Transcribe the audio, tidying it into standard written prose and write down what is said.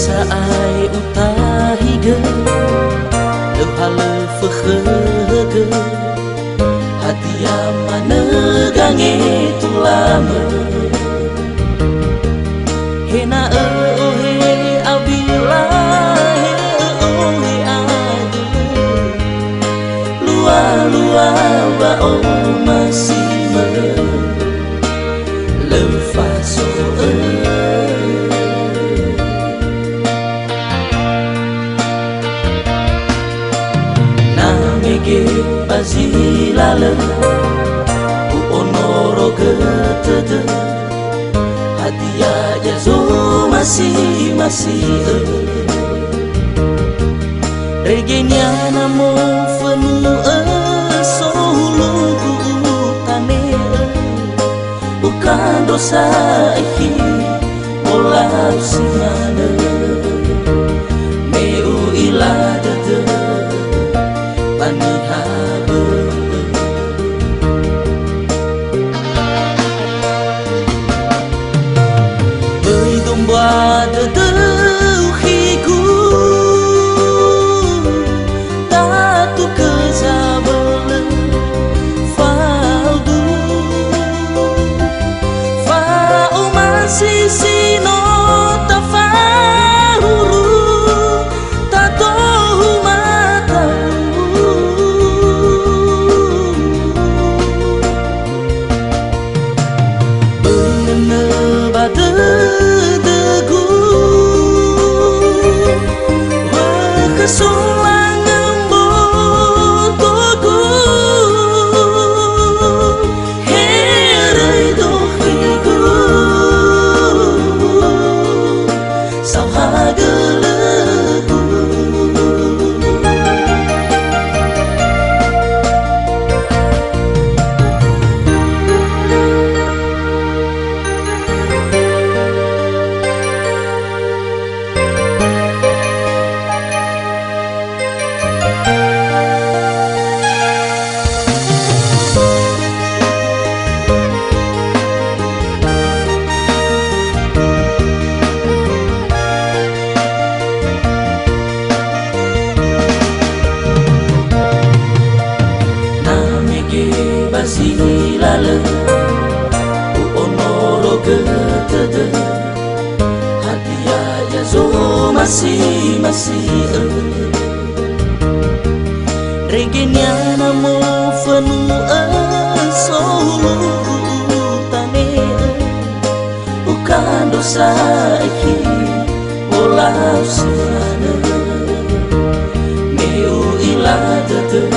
Saai utahiga Lepale fekege Hati mana gange tulama Hena he abila he adu Lua bao masih lefaso Namege bazilala U onoro getede Hadiah jazo masih Regenya namo fenu sohulu tane Bukan dosa iki Mola simana Meu iladade Pani habe Berdomba dedeuhiku Datu kezabele Faldu Fa'u masisi no tafahuru Tatohu matamu Benene badedegu Kesulangan botoku Herai dohiku Sahageleku Bazilala U onoro getede Hadiah jazo masih Regenya namo fenu solo tane Bukan dosa iki Olah sana Meu iladade